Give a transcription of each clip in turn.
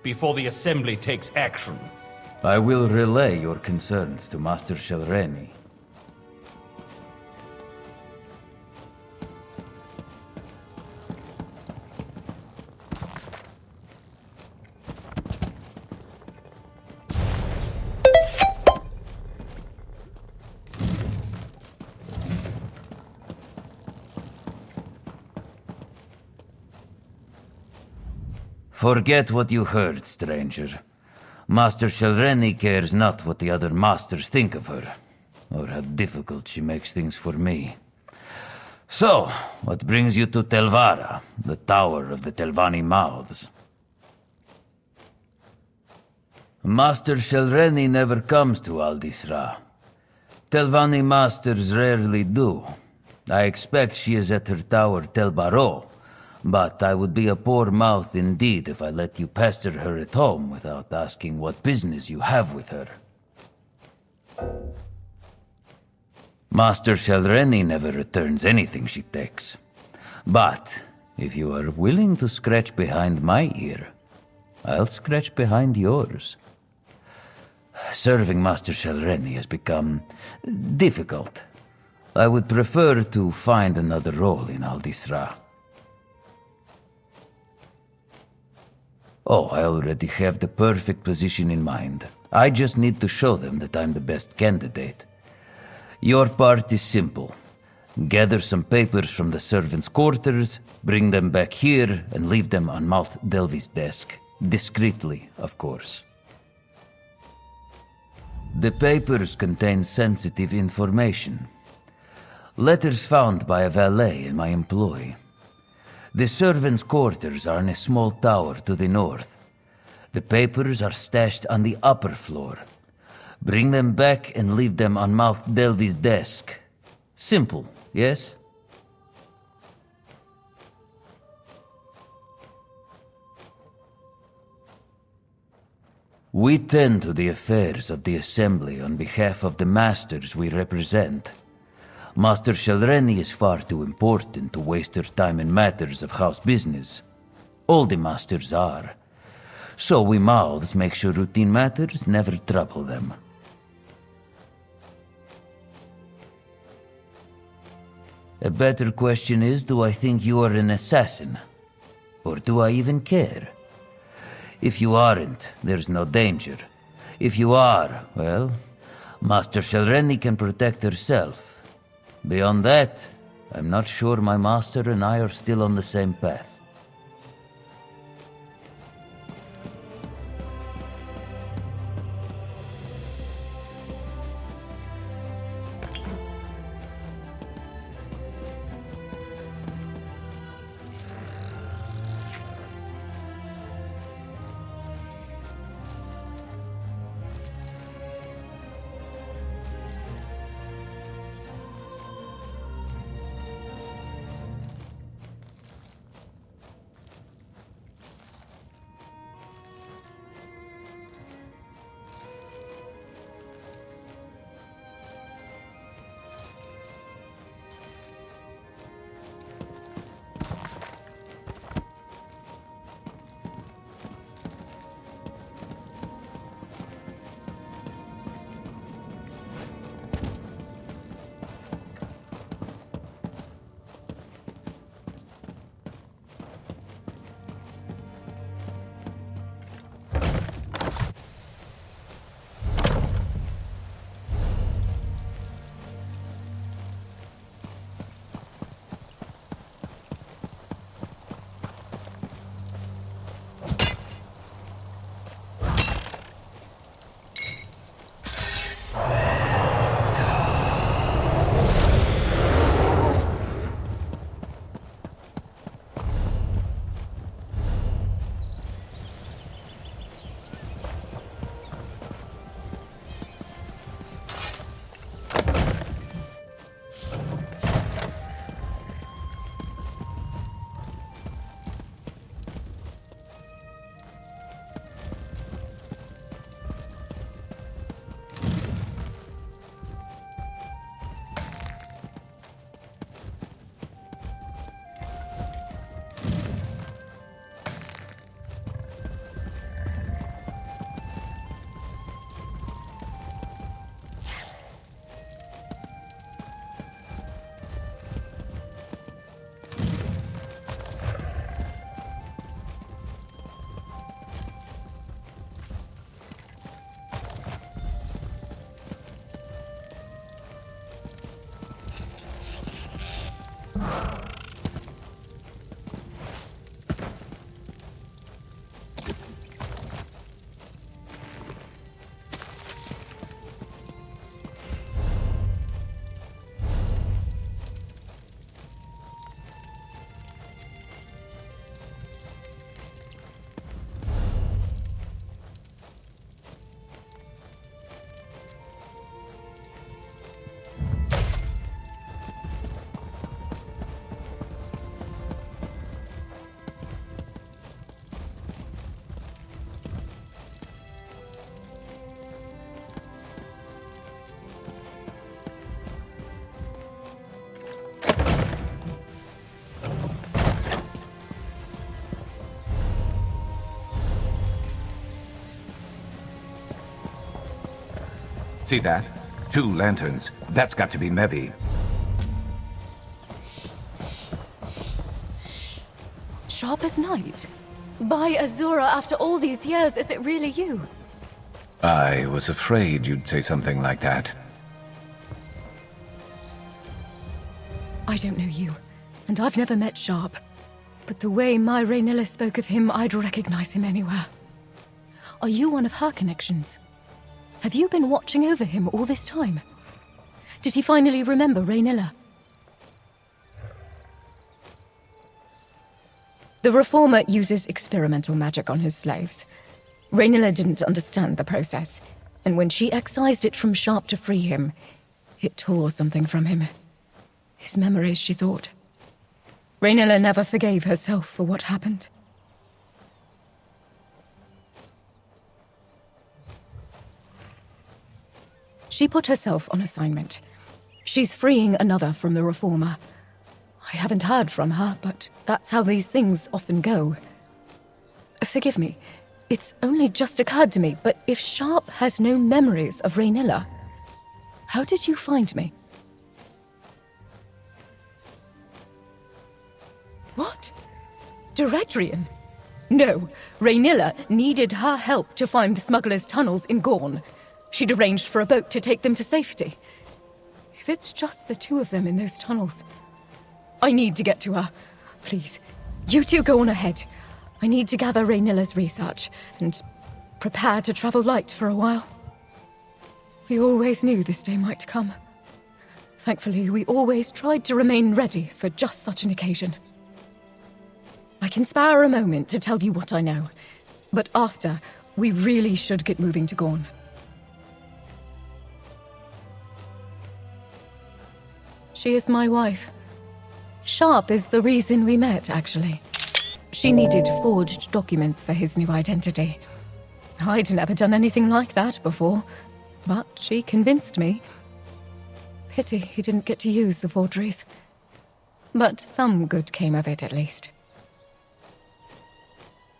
before the Assembly takes action. I will relay your concerns to Master Shelreni. Forget what you heard, stranger. Master Shelreni cares not what the other masters think of her, or how difficult she makes things for me. So, what brings you to Telvara, the Tower of the Telvanni Mouths? Master Shelreni never comes to Aldisra. Telvanni masters rarely do. I expect she is at her tower Telbaro, but I would be a poor mouth indeed if I let you pester her at home without asking what business you have with her. Master Shelreni never returns anything she takes. But if you are willing to scratch behind my ear, I'll scratch behind yours. Serving Master Shelreni has become difficult. I would prefer to find another role in Aldisra. Oh, I already have the perfect position in mind. I just need to show them that I'm the best candidate. Your part is simple. Gather some papers from the servants' quarters, bring them back here, and leave them on Malt Delvi's desk. Discreetly, of course. The papers contain sensitive information. Letters found by a valet in my employ. The servants' quarters are in a small tower to the north. The papers are stashed on the upper floor. Bring them back and leave them on Mouth Delvi's desk. Simple, yes? We tend to the affairs of the Assembly on behalf of the masters we represent. Master Shelreni is far too important to waste her time in matters of house business. All the masters are. So we mouths make sure routine matters never trouble them. A better question is, do I think you are an assassin? Or do I even care? If you aren't, there's no danger. If you are, well, Master Shelreni can protect herself. Beyond that, I'm not sure my master and I are still on the same path. See that? 2 lanterns. That's got to be Mevi. Sharp as night? By Azura, after all these years, is it really you? I was afraid you'd say something like that. I don't know you, and I've never met Sharp. But the way my Raynilla spoke of him, I'd recognize him anywhere. Are you one of her connections? Have you been watching over him all this time? Did he finally remember Raynilla? The Reformer uses experimental magic on his slaves. Raynilla didn't understand the process, and when she excised it from Sharp to free him, it tore something from him. His memories, she thought. Raynilla never forgave herself for what happened. She put herself on assignment. She's freeing another from the Reformer. I haven't heard from her, but that's how these things often go. Forgive me, it's only just occurred to me, but if Sharp has no memories of Raynilla, how did you find me? What? Diredrian? No, Raynilla needed her help to find the smugglers' tunnels in Gorn. She'd arranged for a boat to take them to safety. If it's just the 2 of them in those tunnels, I need to get to her. Please, you 2 go on ahead. I need to gather Raynilla's research and prepare to travel light for a while. We always knew this day might come. Thankfully, we always tried to remain ready for just such an occasion. I can spare a moment to tell you what I know, but after, we really should get moving to Gorn. She is my wife. Sharp is the reason we met, actually. She needed forged documents for his new identity. I'd never done anything like that before, but she convinced me. Pity he didn't get to use the forgeries. But some good came of it, at least.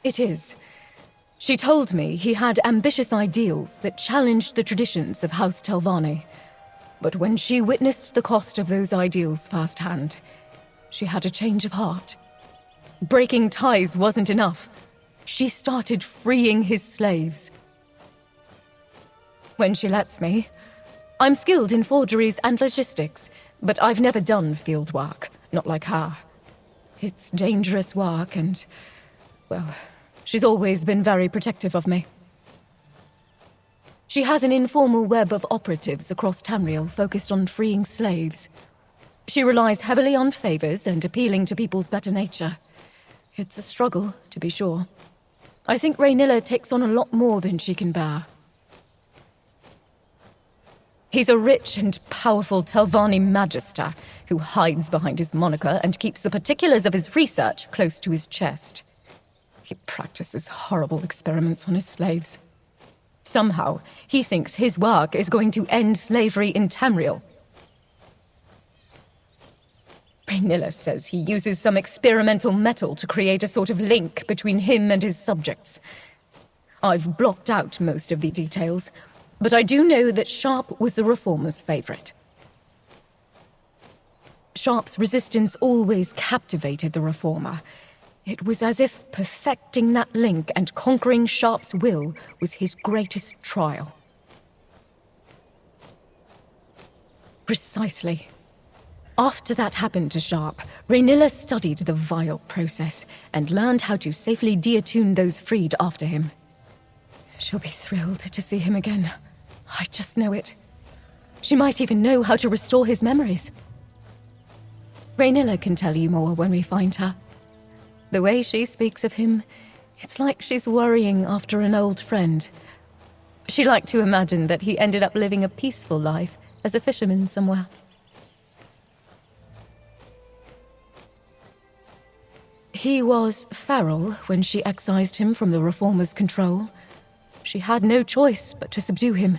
It is. She told me he had ambitious ideals that challenged the traditions of House Telvanni. But when she witnessed the cost of those ideals firsthand, she had a change of heart. Breaking ties wasn't enough. She started freeing his slaves. When she lets me, I'm skilled in forgeries and logistics, but I've never done field work, not like her. It's dangerous work and, well, she's always been very protective of me. She has an informal web of operatives across Tamriel focused on freeing slaves. She relies heavily on favors and appealing to people's better nature. It's a struggle, to be sure. I think Raynilla takes on a lot more than she can bear. He's a rich and powerful Telvanni magister who hides behind his moniker and keeps the particulars of his research close to his chest. He practices horrible experiments on his slaves. Somehow, he thinks his work is going to end slavery in Tamriel. Raynilla says he uses some experimental metal to create a sort of link between him and his subjects. I've blocked out most of the details, but I do know that Sharp was the Reformer's favorite. Sharp's resistance always captivated the Reformer. It was as if perfecting that link and conquering Sharp's will was his greatest trial. Precisely. After that happened to Sharp, Raynilla studied the vile process and learned how to safely deattune those freed after him. She'll be thrilled to see him again. I just know it. She might even know how to restore his memories. Raynilla can tell you more when we find her. The way she speaks of him, it's like she's worrying after an old friend. She liked to imagine that he ended up living a peaceful life as a fisherman somewhere. He was feral when she excised him from the Reformer's control. She had no choice but to subdue him.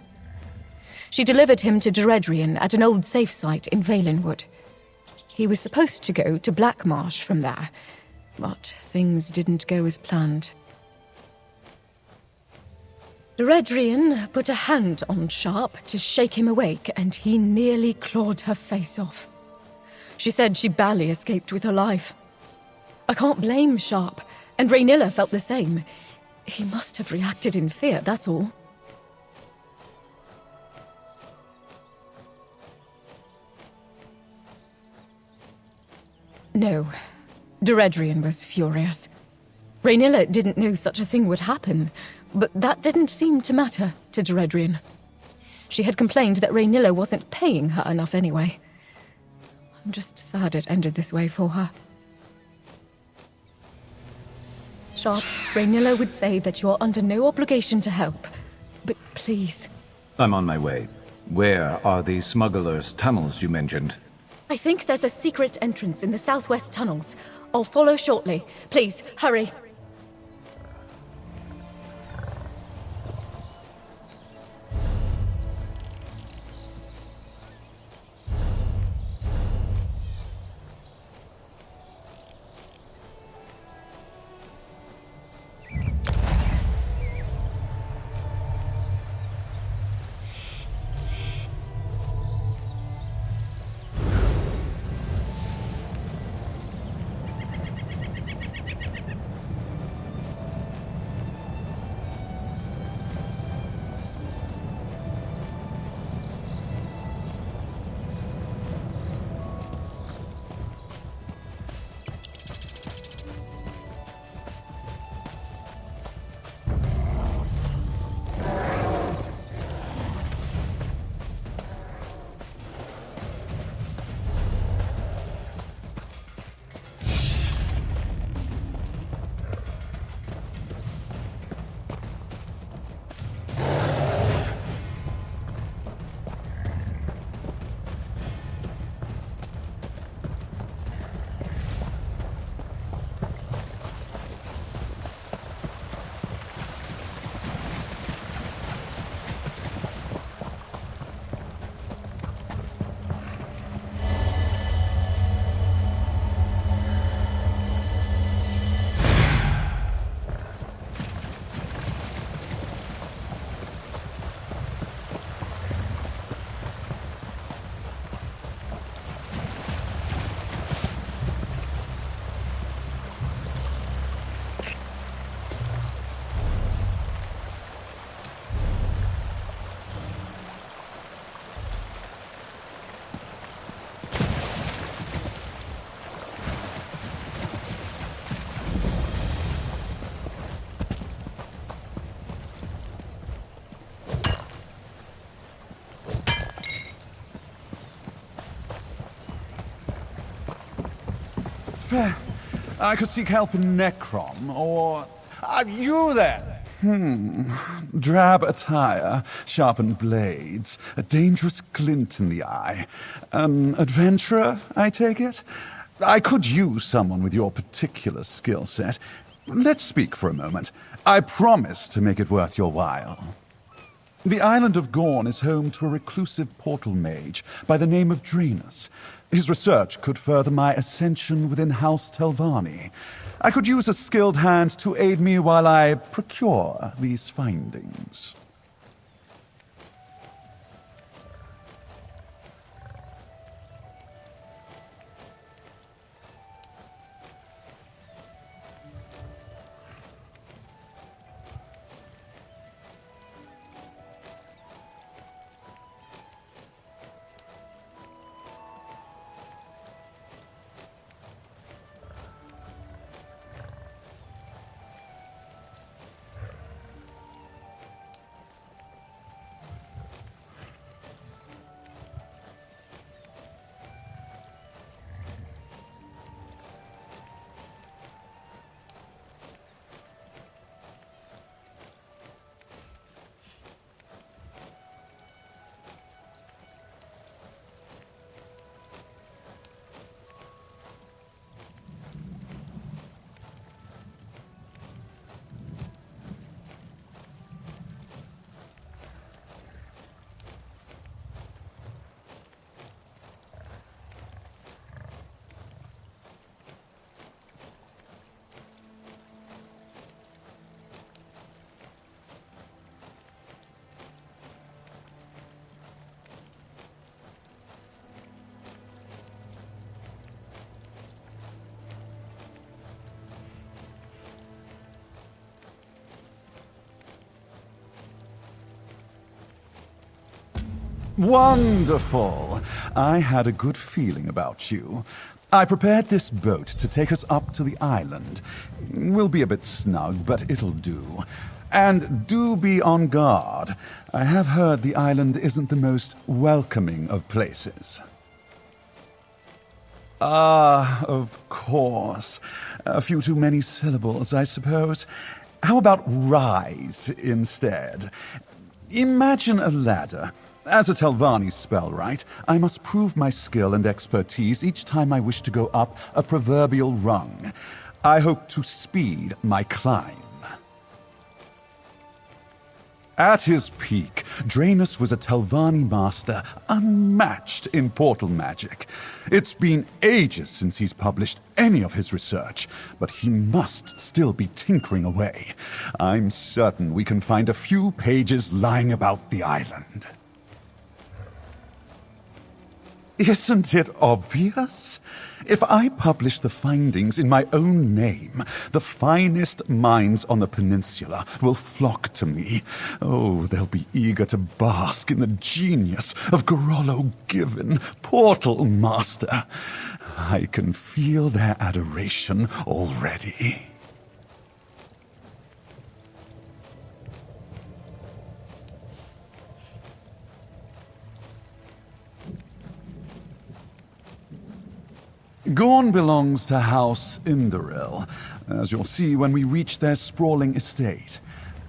She delivered him to Diredrian at an old safe site in Valenwood. He was supposed to go to Blackmarsh from there, but things didn't go as planned. Redrian put a hand on Sharp to shake him awake, and he nearly clawed her face off. She said she barely escaped with her life. I can't blame Sharp, and Raynilla felt the same. He must have reacted in fear, that's all. No, Deredrian was furious. Raynilla didn't know such a thing would happen, but that didn't seem to matter to Deredrian. She had complained that Raynilla wasn't paying her enough anyway. I'm just sad it ended this way for her. Sharp, Raynilla would say that you're under no obligation to help, but please. I'm on my way. Where are the smugglers' tunnels you mentioned? I think there's a secret entrance in the southwest tunnels. I'll follow shortly. Please, hurry. Fair. I could seek help in Necrom, or... you then! Drab attire, sharpened blades, a dangerous glint in the eye. An adventurer, I take it? I could use someone with your particular skill set. Let's speak for a moment. I promise to make it worth your while. The island of Gorn is home to a reclusive portal mage by the name of Draenus. His research could further my ascension within House Telvanni. I could use a skilled hand to aid me while I procure these findings. Wonderful. I had a good feeling about you. I prepared this boat to take us up to the island. We'll be a bit snug, but it'll do. And do be on guard. I have heard the island isn't the most welcoming of places. Ah, of course. A few too many syllables, I suppose. How about rise instead? Imagine a ladder. As a Telvanni spellwright, I must prove my skill and expertise each time I wish to go up a proverbial rung. I hope to speed my climb. At his peak, Draenus was a Telvanni master unmatched in portal magic. It's been ages since he's published any of his research, but he must still be tinkering away. I'm certain we can find a few pages lying about the island. Isn't it obvious? If I publish the findings in my own name, the finest minds on the peninsula will flock to me. Oh, they'll be eager to bask in the genius of Gorolo Given, Portal Master. I can feel their adoration already. Gorn belongs to House Indoril, as you'll see when we reach their sprawling estate.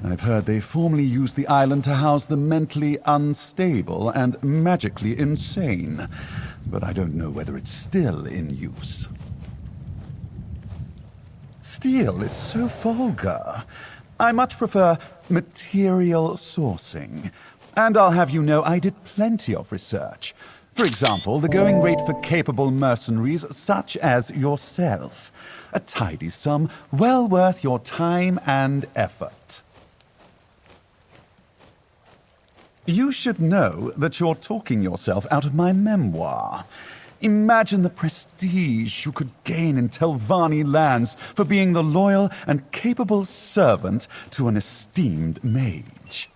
I've heard they formerly used the island to house the mentally unstable and magically insane, but I don't know whether it's still in use. Steel is so vulgar. I much prefer material sourcing. And I'll have you know I did plenty of research. For example, the going rate for capable mercenaries such as yourself. A tidy sum, well worth your time and effort. You should know that you're talking yourself out of my memoir. Imagine the prestige you could gain in Telvanni lands for being the loyal and capable servant to an esteemed mage.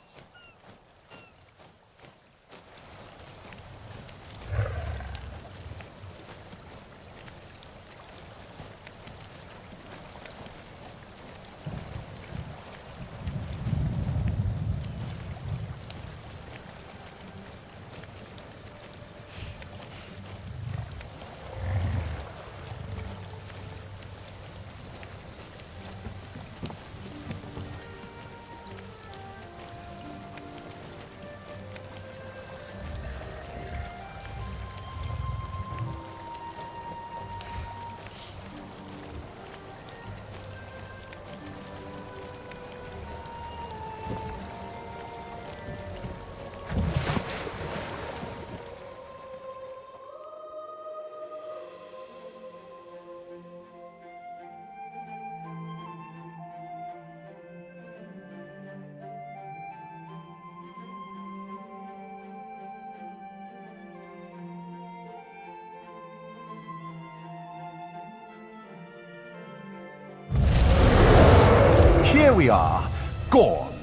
Here we are, Gorn.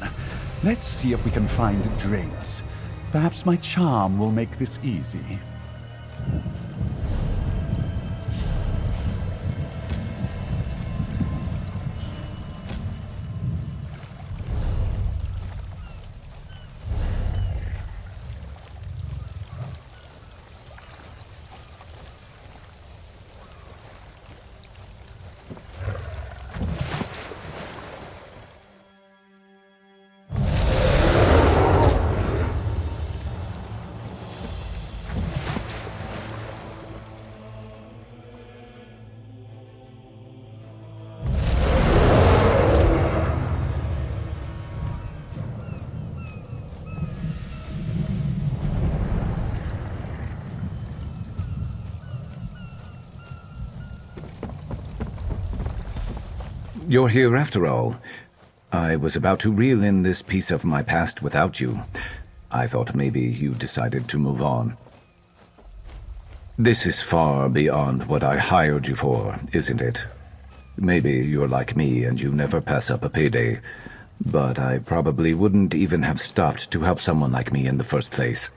Let's see if we can find Draenus. Perhaps my charm will make this easy. You're here after all. I was about to reel in this piece of my past without you. I thought maybe you decided to move on. This is far beyond what I hired you for, isn't it? Maybe you're like me and you never pass up a payday, but I probably wouldn't even have stopped to help someone like me in the first place.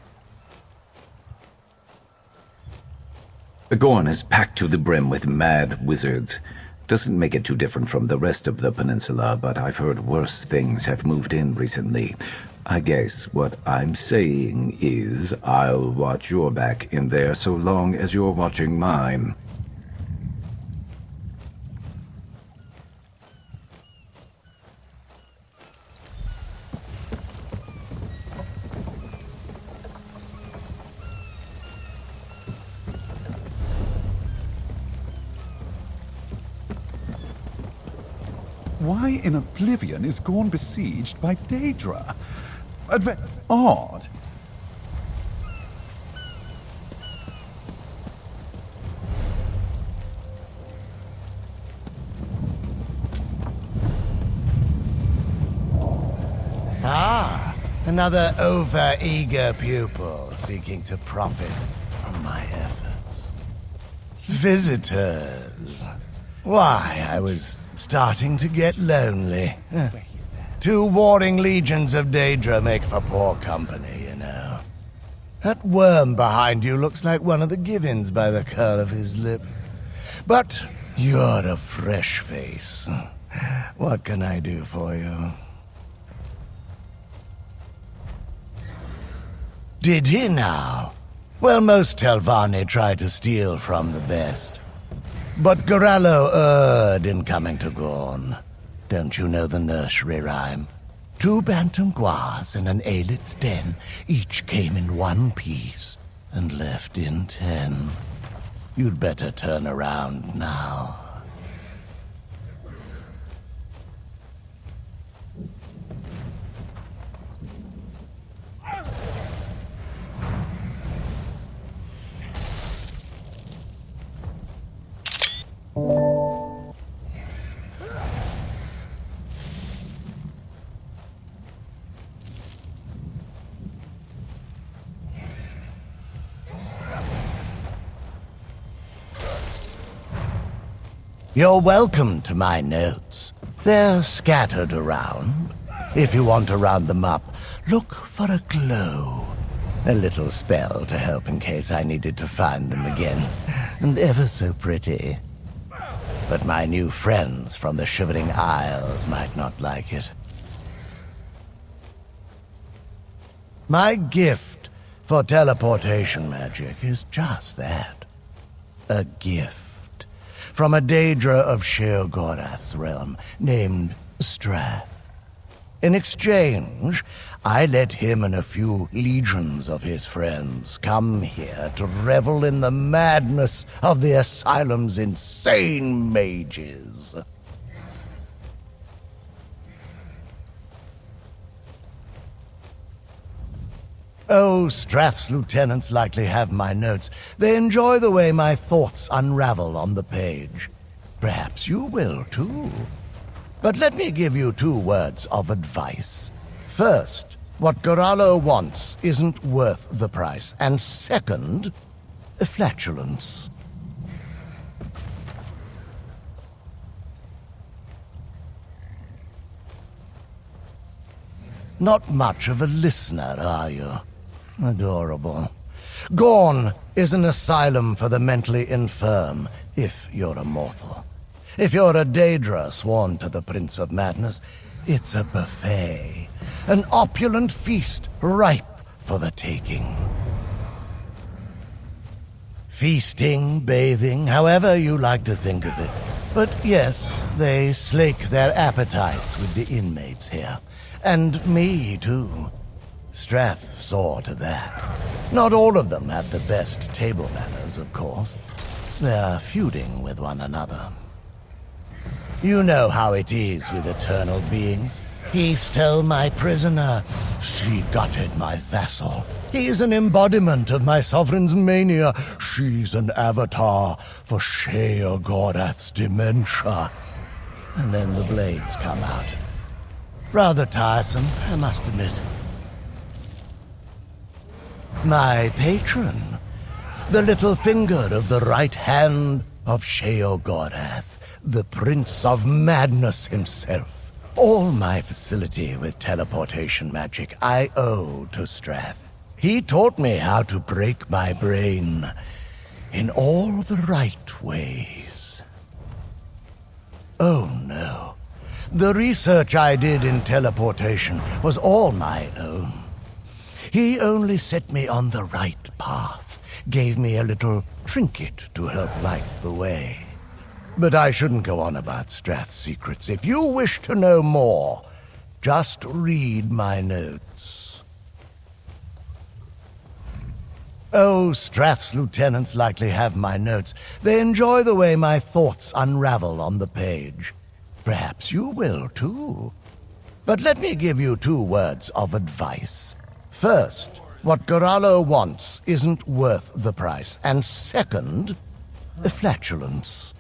Gorn is packed to the brim with mad wizards. Doesn't make it too different from the rest of the peninsula, but I've heard worse things have moved in recently. I guess what I'm saying is I'll watch your back in there so long as you're watching mine. Why in Oblivion is Gorn besieged by Daedra? Odd. Ah, another over-eager pupil seeking to profit from my efforts. Visitors. Why, I was starting to get lonely. Two warring legions of Daedra make for poor company, you know. That worm behind you looks like one of the Givens by the curl of his lip. But you're a fresh face. What can I do for you? Did he now? Well, most Telvanni try to steal from the best. But Gorallo erred in coming to Gorn. Don't you know the nursery rhyme? 2 bantam guas in an aelit's den, each came in 1 piece and left in 10. You'd better turn around now. You're welcome to my notes. They're scattered around. If you want to round them up, look for a glow. A little spell to help in case I needed to find them again. And ever so pretty. But my new friends from the Shivering Isles might not like it. My gift for teleportation magic is just that. A gift. From a Daedra of Sheogorath's realm, named Strath. In exchange, I let him and a few legions of his friends come here to revel in the madness of the asylum's insane mages. Oh, Strath's lieutenants likely have my notes. They enjoy the way my thoughts unravel on the page. Perhaps you will, too. But let me give you 2 words of advice. First, what Gorallo wants isn't worth the price. And second, flatulence. Not much of a listener, are you? Adorable. Gorn is an asylum for the mentally infirm, if you're a mortal. If you're a Daedra sworn to the Prince of Madness, it's a buffet. An opulent feast ripe for the taking. Feasting, bathing, however you like to think of it. But yes, they slake their appetites with the inmates here. And me, too. Strath saw to that. Not all of them have the best table manners, of course. They're feuding with one another. You know how it is with eternal beings. He stole my prisoner. She gutted my vassal. He's an embodiment of my sovereign's mania. She's an avatar for Sheogorath's dementia. And then the blades come out. Rather tiresome, I must admit. My patron, the little finger of the right hand of Sheogorath, the Prince of Madness himself. All my facility with teleportation magic I owe to Strath. He taught me how to break my brain. in all the right ways. Oh no. The research I did in teleportation was all my own. He only set me on the right path, gave me a little trinket to help light the way. But I shouldn't go on about Strath's secrets. If you wish to know more, just read my notes. Oh, Strath's lieutenants likely have my notes. They enjoy the way my thoughts unravel on the page. Perhaps you will, too. But let me give you 2 words of advice. First, what Goralo wants isn't worth the price. And second, flatulence.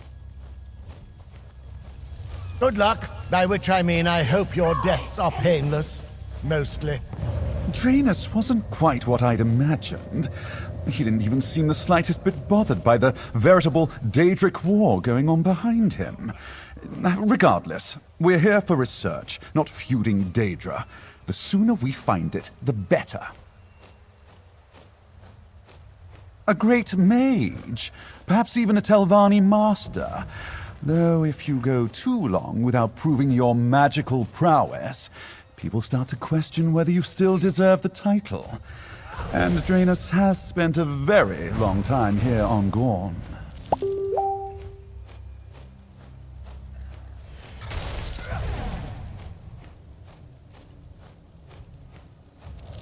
Good luck, by which I mean I hope your deaths are painless, mostly. Draenus wasn't quite what I'd imagined. He didn't even seem the slightest bit bothered by the veritable Daedric war going on behind him. Regardless, we're here for research, not feuding Daedra. The sooner we find it, the better. A great mage, perhaps even a Telvanni master. Though if you go too long without proving your magical prowess, people start to question whether you still deserve the title. And Draenus has spent a very long time here on Gorn.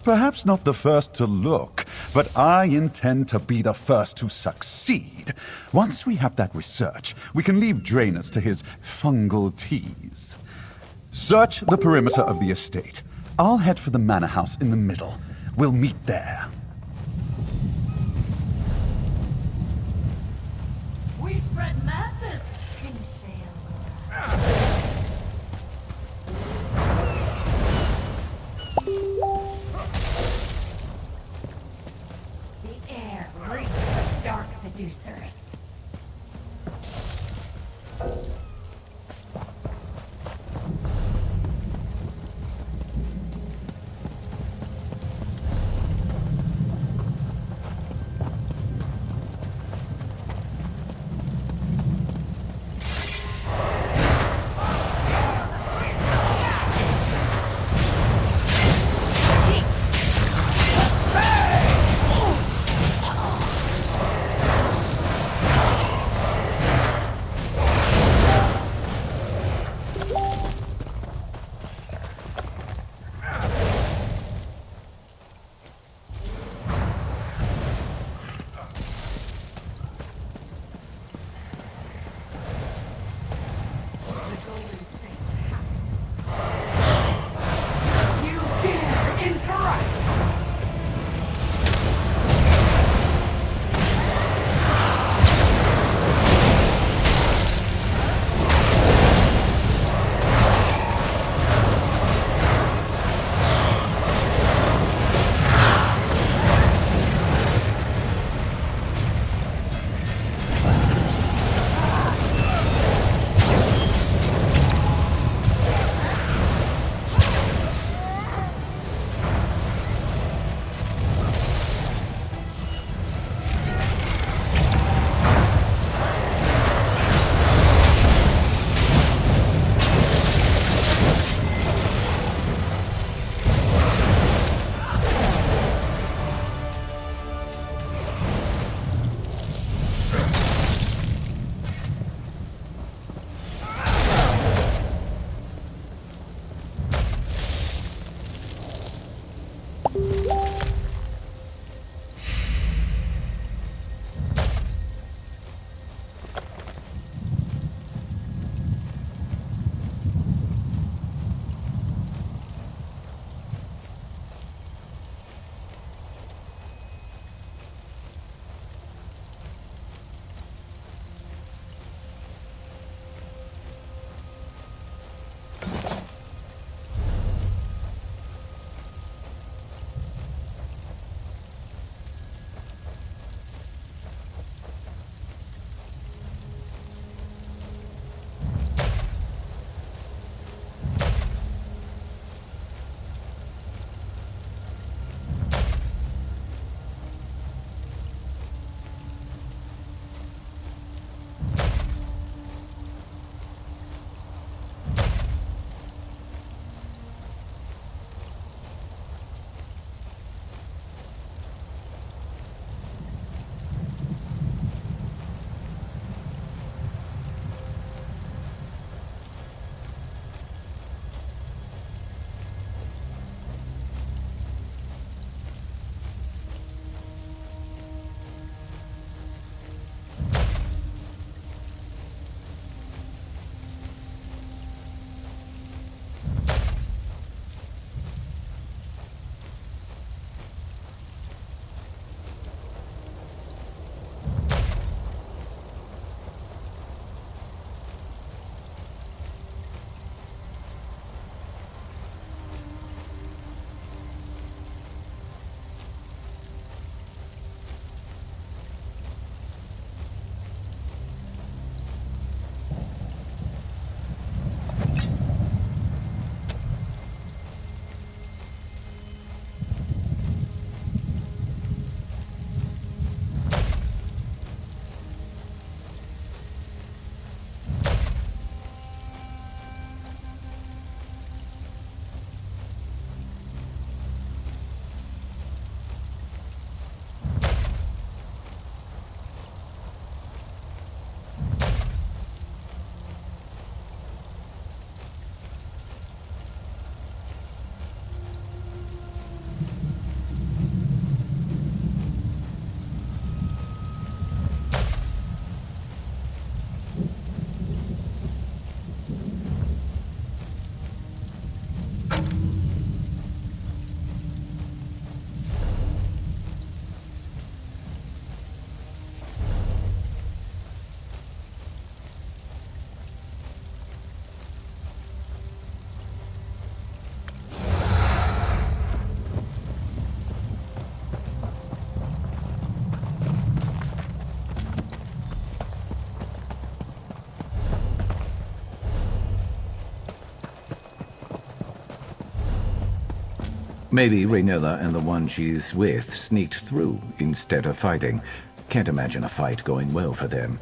Perhaps not the first to look, but I intend to be the first to succeed. Once we have that research, we can leave Draenus to his fungal teas. Search the perimeter of the estate. I'll head for the manor house in the middle. We'll meet there. We spread madness in Shale. The air reeks of dark seducers. Maybe Raynilla and the one she's with sneaked through instead of fighting. Can't imagine a fight going well for them.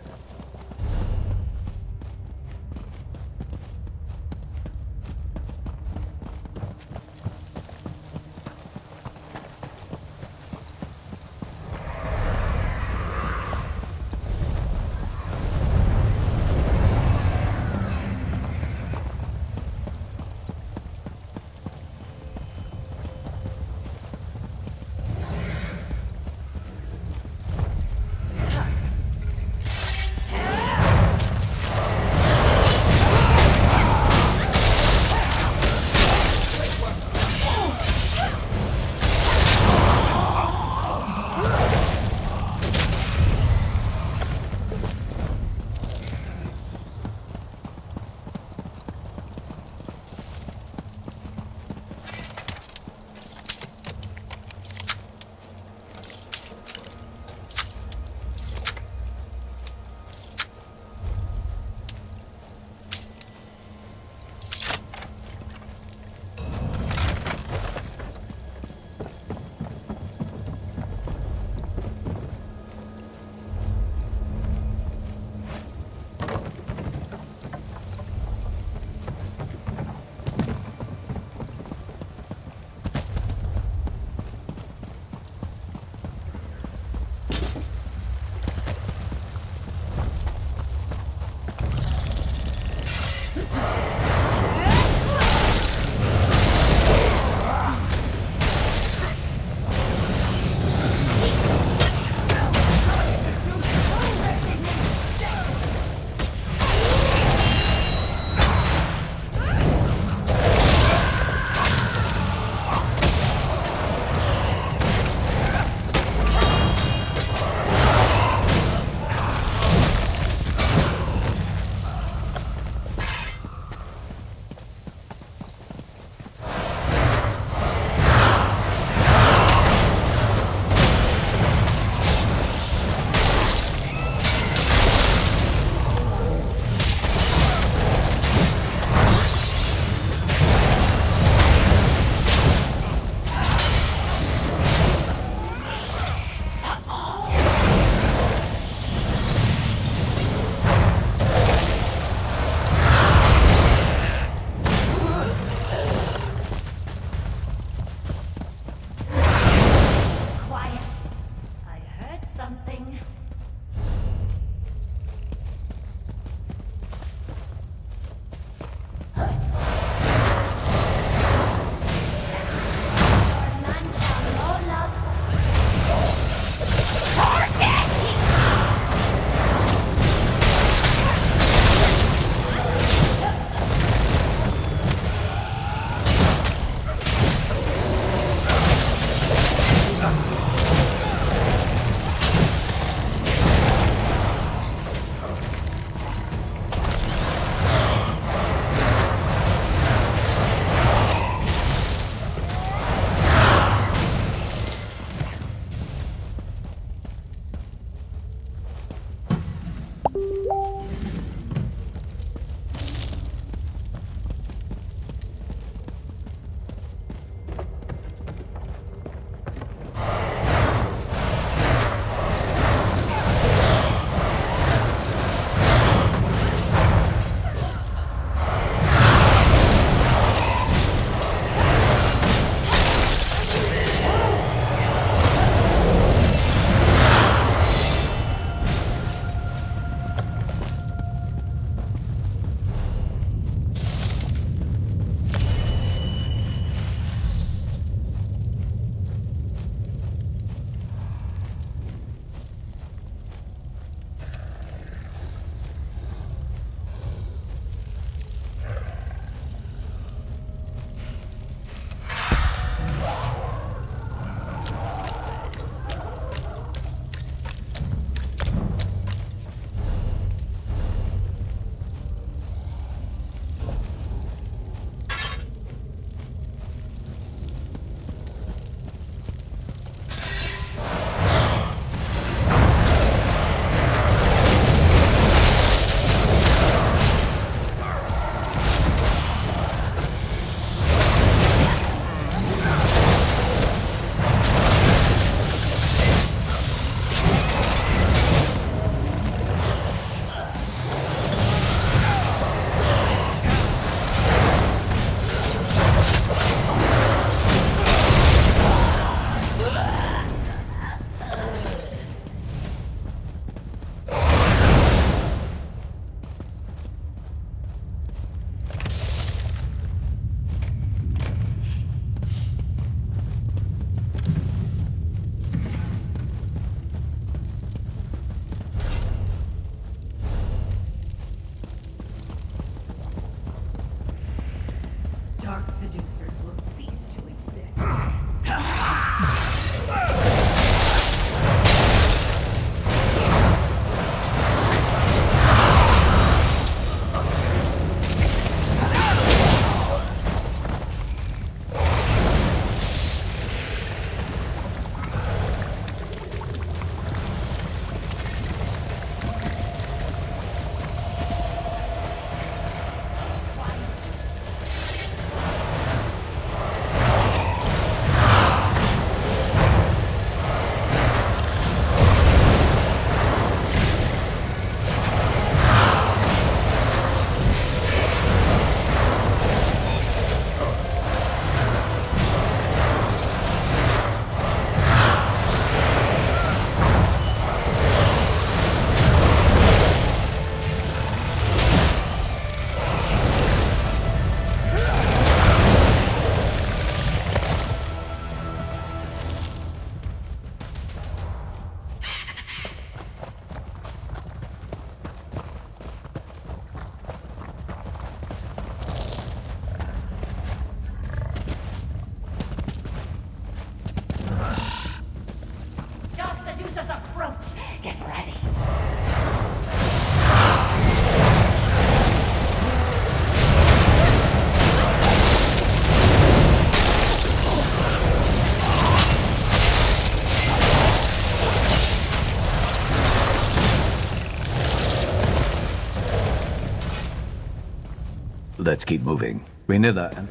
Let's keep moving. Raynilla and...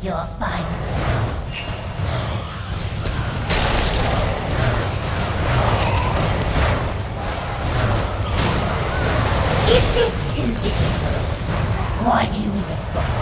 Your final. Is this too difficult? Why do you even bother?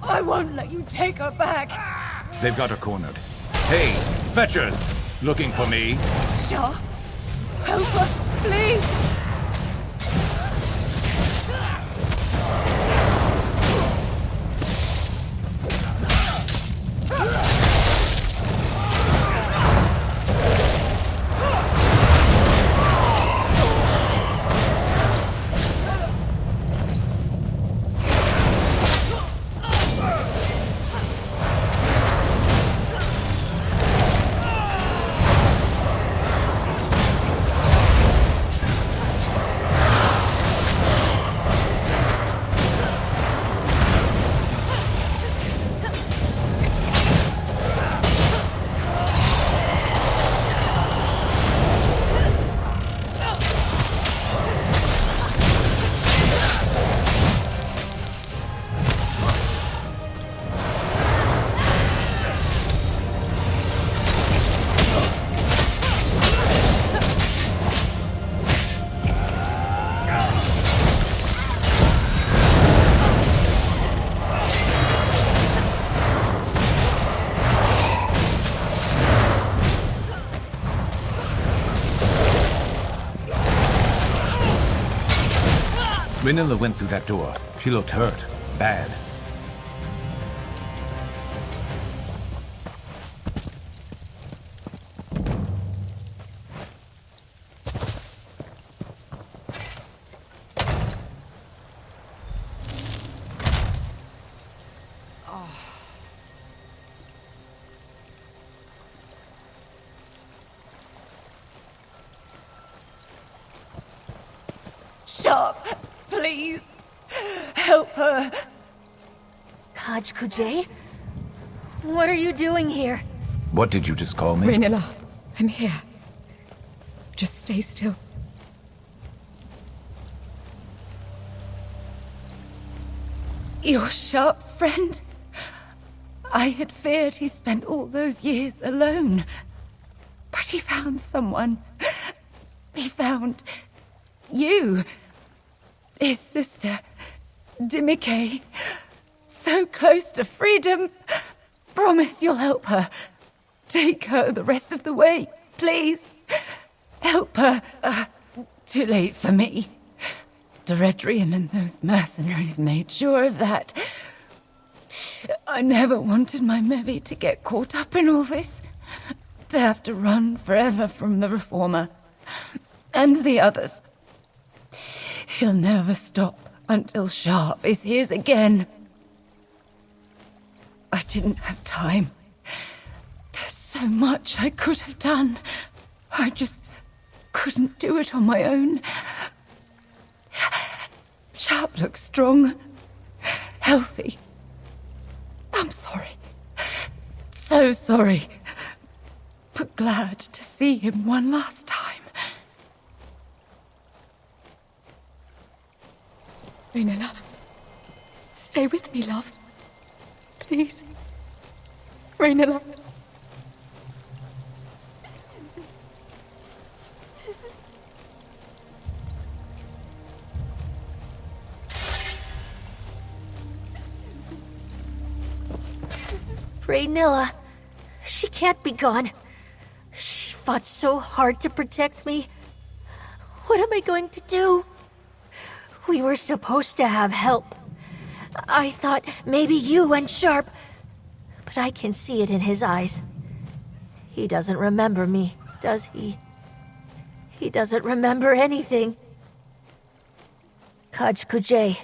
I won't let you take her back. They've got her cornered. Hey, fetchers! Looking for me? Sharp, help us, please. Raynilla went through that door. She looked hurt. Bad. Sharp, please. Help her. Kaj Kujay? What are you doing here? What did you just call me? Raynilla, I'm here. Just stay still. You're Sharp's friend? I had feared he spent all those years alone. But he found someone. He found you. His sister, Dimike. So close to freedom. Promise you'll help her. Take her the rest of the way, please. Help her. Too late for me. Deredrian and those mercenaries made sure of that. I never wanted my Mevi to get caught up in all this. To have to run forever from the Reformer. And the others. He'll never stop until Sharp is his again. I didn't have time. There's so much I could have done. I just couldn't do it on my own. Sharp looks strong, healthy. I'm sorry. So sorry. But glad to see him one last time. Raynilla, stay with me, love. Please. Raynilla. Raynilla. She can't be gone. She fought so hard to protect me. What am I going to do? We were supposed to have help. I thought maybe you and Sharp, but I can see it in his eyes. He doesn't remember me, does he? He doesn't remember anything. Kaj Kujay,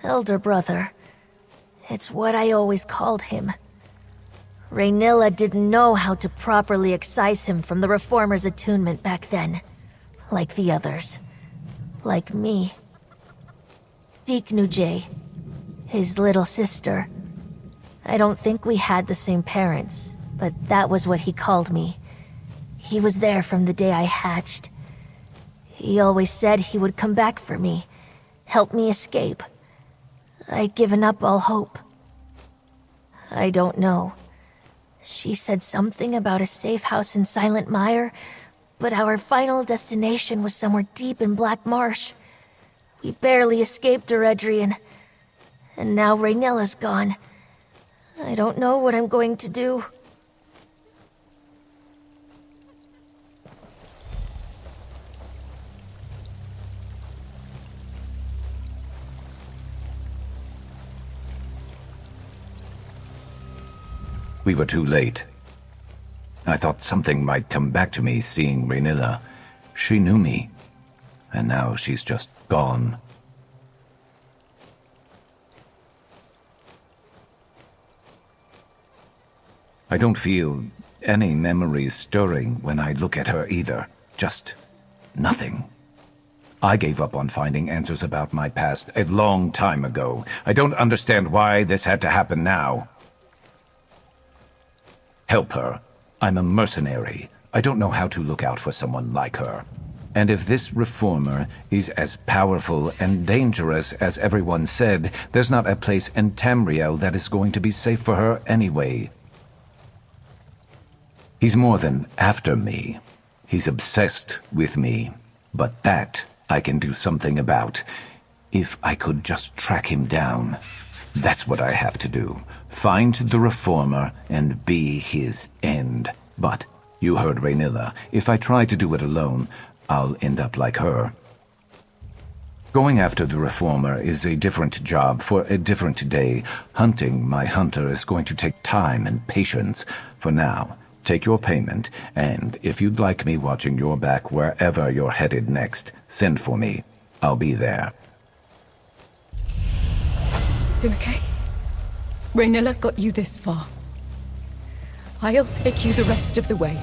elder brother. It's what I always called him. Raynilla didn't know how to properly excise him from the Reformer's attunement back then. Like the others. Like me. Deeknujay, his little sister. I don't think we had the same parents, but that was what he called me. He was there from the day I hatched. He always said he would come back for me, help me escape. I'd given up all hope. I don't know. She said something about a safe house in Silent Mire, but our final destination was somewhere deep in Black Marsh. We barely escaped Deredrian. And now Raynilla's gone. I don't know what I'm going to do. We were too late. I thought something might come back to me seeing Raynilla. She knew me, and now she's just gone. I don't feel any memories stirring when I look at her either. Just nothing. I gave up on finding answers about my past a long time ago. I don't understand why this had to happen now. Help her. I'm a mercenary. I don't know how to look out for someone like her. And if this reformer is as powerful and dangerous as everyone said, there's not a place in Tamriel that is going to be safe for her anyway. He's more than after me. He's obsessed with me. But that I can do something about. If I could just track him down. That's what I have to do. Find the reformer and be his end. But you heard Raynilla. If I try to do it alone, I'll end up like her. Going after the reformer is a different job for a different day. Hunting my hunter is going to take time and patience. For now, take your payment, and if you'd like me watching your back wherever you're headed next, send for me. I'll be there. You okay? Raynilla got you this far. I'll take you the rest of the way.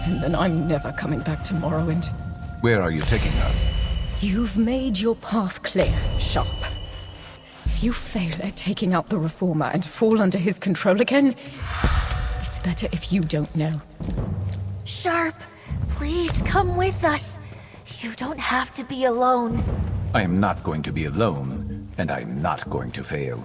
And then I'm never coming back to Morrowind. Where are you taking her? You've made your path clear, Sharp. If you fail at taking out the Reformer and fall under his control again, it's better if you don't know. Sharp, please come with us. You don't have to be alone. I am not going to be alone, and I'm not going to fail.